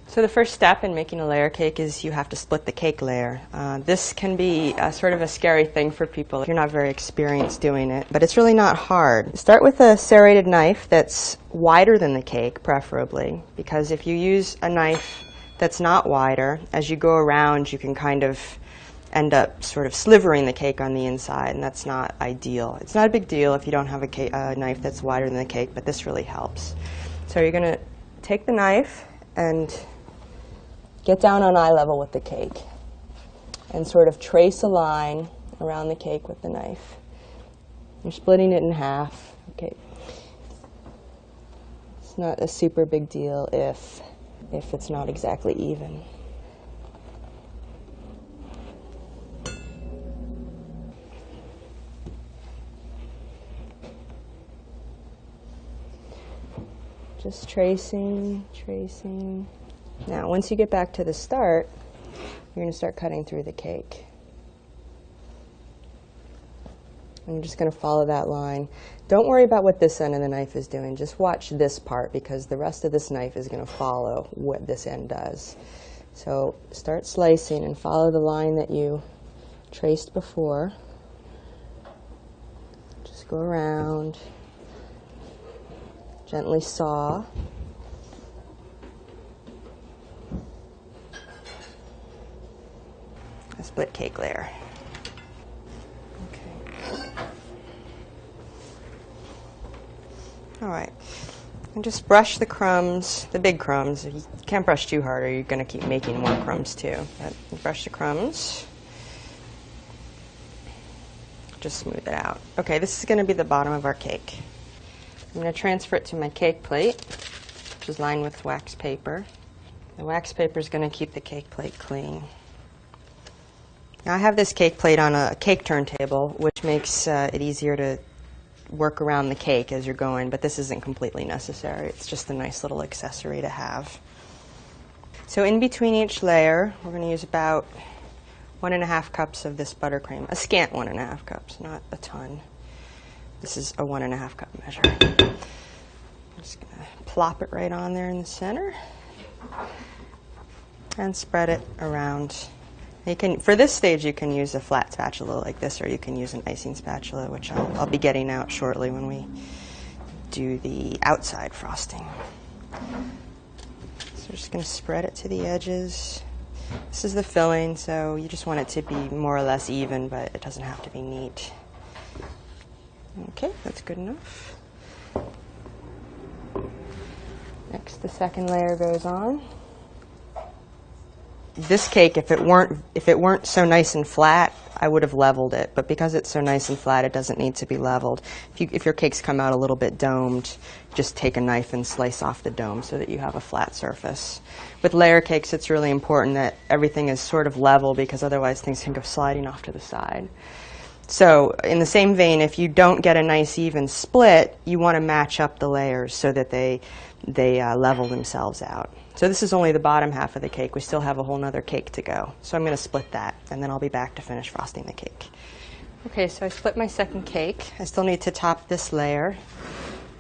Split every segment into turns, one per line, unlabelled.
So the first step in making a layer cake is you have to split the cake layer. This can be sort of a scary thing for people if you're not very experienced doing it, but it's really not hard. Start with a serrated knife that's wider than the cake, preferably, because if you use a knife that's not wider, as you go around you can kind of end up sort of slivering the cake on the inside, and that's not ideal. It's not a big deal if you don't have a knife that's wider than the cake, but this really helps. So you're going to take the knife and get down on eye level with the cake and sort of trace a line around the cake with the knife. You're splitting it in half. Okay. It's not a super big deal if it's not exactly even. Just tracing, tracing. Now, once you get back to the start, you're going to start cutting through the cake. And you're just going to follow that line. Don't worry about what this end of the knife is doing. Just watch this part, because the rest of this knife is going to follow what this end does. So start slicing and follow the line that you traced before. Just go around. Gently saw. A split cake layer. Okay. All right. And just brush the crumbs, the big crumbs. You can't brush too hard or you're going to keep making more crumbs too. But brush the crumbs. Just smooth it out. Okay, this is going to be the bottom of our cake. I'm going to transfer it to my cake plate, which is lined with wax paper. The wax paper is going to keep the cake plate clean. Now I have this cake plate on a cake turntable, which makes it easier to work around the cake as you're going, but this isn't completely necessary. It's just a nice little accessory to have. So in between each layer, we're going to use about 1.5 cups of this buttercream. A scant 1.5 cups, not a ton. This is a 1.5 cup measure. I'm just going to plop it right on there in the center and spread it around. You can, for this stage, you can use a flat spatula like this, or you can use an icing spatula, which I'll be getting out shortly when we do the outside frosting. So we're just going to spread it to the edges. This is the filling, so you just want it to be more or less even, but it doesn't have to be neat. Okay, that's good enough. Next, the second layer goes on. This cake, if it weren't so nice and flat, I would have leveled it. But because it's so nice and flat, it doesn't need to be leveled. If your cakes come out a little bit domed, just take a knife and slice off the dome so that you have a flat surface. With layer cakes, it's really important that everything is sort of level, because otherwise things can go sliding off to the side. So in the same vein, if you don't get a nice even split, you want to match up the layers so that they level themselves out. So this is only the bottom half of the cake. We still have a whole nother cake to go. So I'm going to split that, and then I'll be back to finish frosting the cake. Okay, so I split my second cake. I still need to top this layer.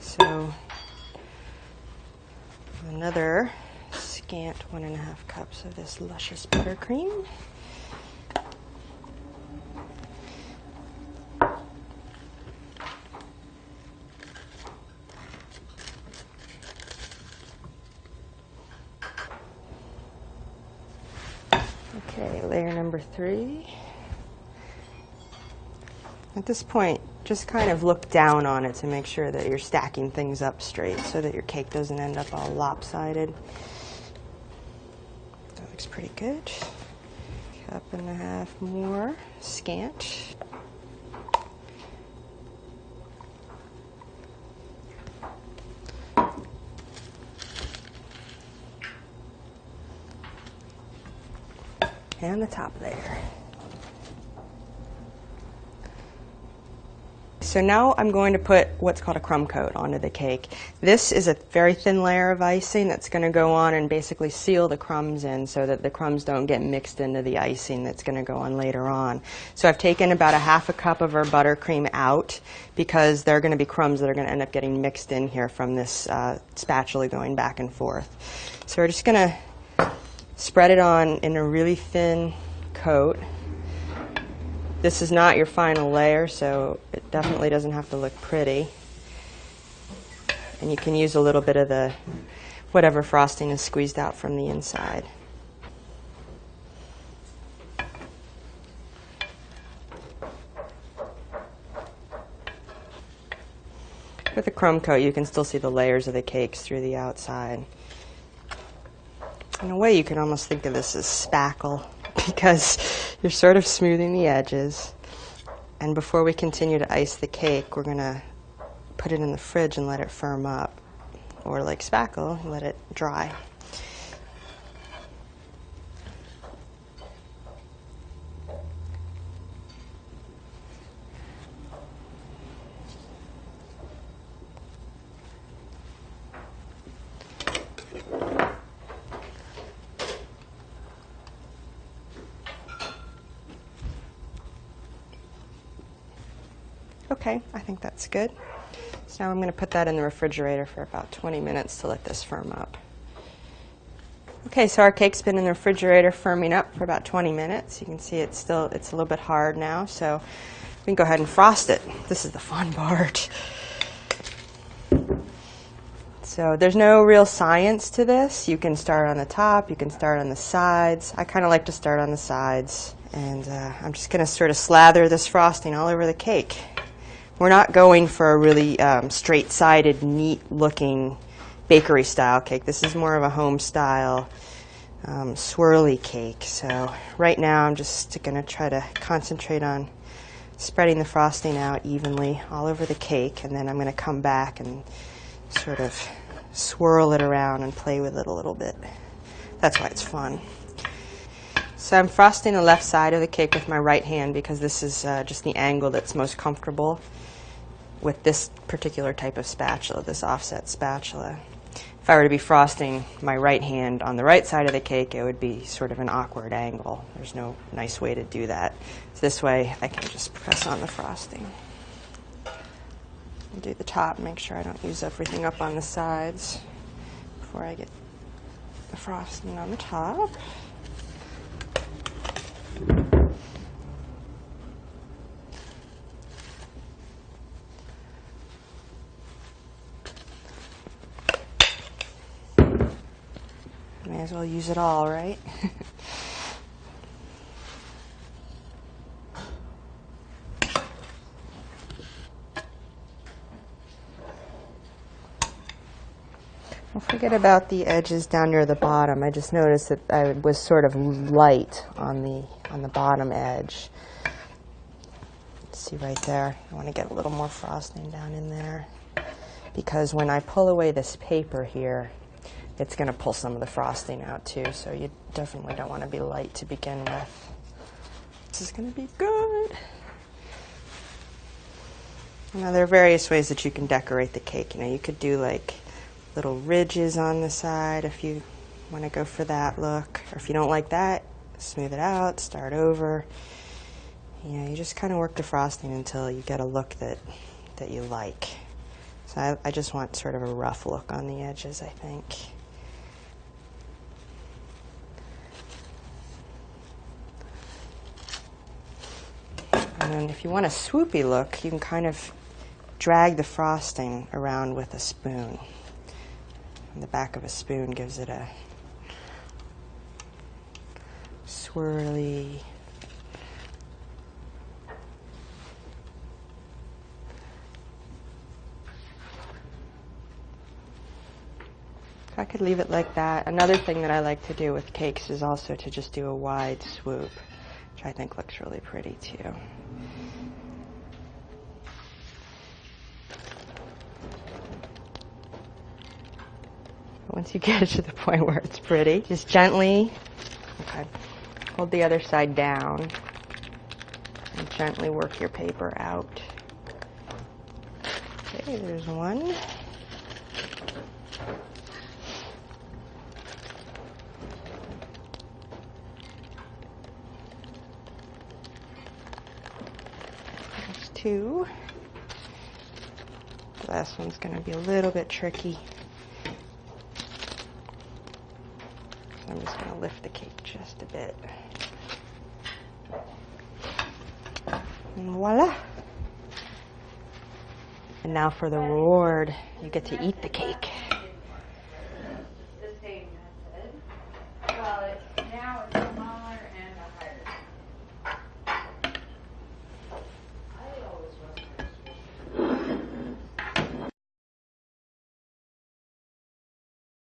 So another scant 1.5 cups of this luscious buttercream. Okay, layer number 3. At this point, just kind of look down on it to make sure that you're stacking things up straight so that your cake doesn't end up all lopsided. That looks pretty good. 1.5 cups more, scant. And the top layer. So now I'm going to put what's called a crumb coat onto the cake. This is a very thin layer of icing that's going to go on and basically seal the crumbs in so that the crumbs don't get mixed into the icing that's going to go on later on. So I've taken about 1/2 cup of our buttercream out because there are going to be crumbs that are going to end up getting mixed in here from this spatula going back and forth. So we're just going to Spread it on in a really thin coat. This is not your final layer, so it definitely doesn't have to look pretty. And you can use a little bit of the whatever frosting is squeezed out from the inside. With a chrome coat, you can still see the layers of the cakes through the outside. In a way, you can almost think of this as spackle, because you're sort of smoothing the edges. And before we continue to ice the cake, we're going to put it in the fridge and let it firm up. Or like spackle, let it dry. Okay, I think that's good. So now I'm going to put that in the refrigerator for about 20 minutes to let this firm up. Okay, so our cake's been in the refrigerator firming up for about 20 minutes. You can see it's a little bit hard now, so we can go ahead and frost it. This is the fun part. So there's no real science to this. You can start on the top, you can start on the sides. I kind of like to start on the sides. And I'm just going to sort of slather this frosting all over the cake. We're not going for a really straight-sided, neat-looking bakery-style cake. This is more of a home-style swirly cake. So right now I'm just going to try to concentrate on spreading the frosting out evenly all over the cake, and then I'm going to come back and sort of swirl it around and play with it a little bit. That's why it's fun. So I'm frosting the left side of the cake with my right hand because this is just the angle that's most comfortable with this particular type of spatula, this offset spatula. If I were to be frosting my right hand on the right side of the cake, it would be sort of an awkward angle. There's no nice way to do that. So this way I can just press on the frosting. And do the top, make sure I don't use everything up on the sides before I get the frosting on the top. May as well use it all, right? Don't forget about the edges down near the bottom. I just noticed that I was sort of light on the bottom edge. See right there? I want to get a little more frosting down in there, because when I pull away this paper here, it's going to pull some of the frosting out too, so you definitely don't want to be light to begin with. This is going to be good. Now there are various ways that you can decorate the cake. You know, you could do like little ridges on the side if you want to go for that look, or if you don't like that, smooth it out, start over. You know, you just kind of work the frosting until you get a look that you like. So I just want sort of a rough look on the edges, I think. And then if you want a swoopy look, you can kind of drag the frosting around with a spoon. And the back of a spoon gives it a swirly, I could leave it like that. Another thing that I like to do with cakes is also to just do a wide swoop, which I think looks really pretty too. Once you get it to the point where it's pretty, just gently, hold the other side down and gently work your paper out. Okay, there's one. There's two. The last one's going to be a little bit tricky. I'm just going to lift the cake just a bit. And voila. And now for the reward. You get to eat the cake.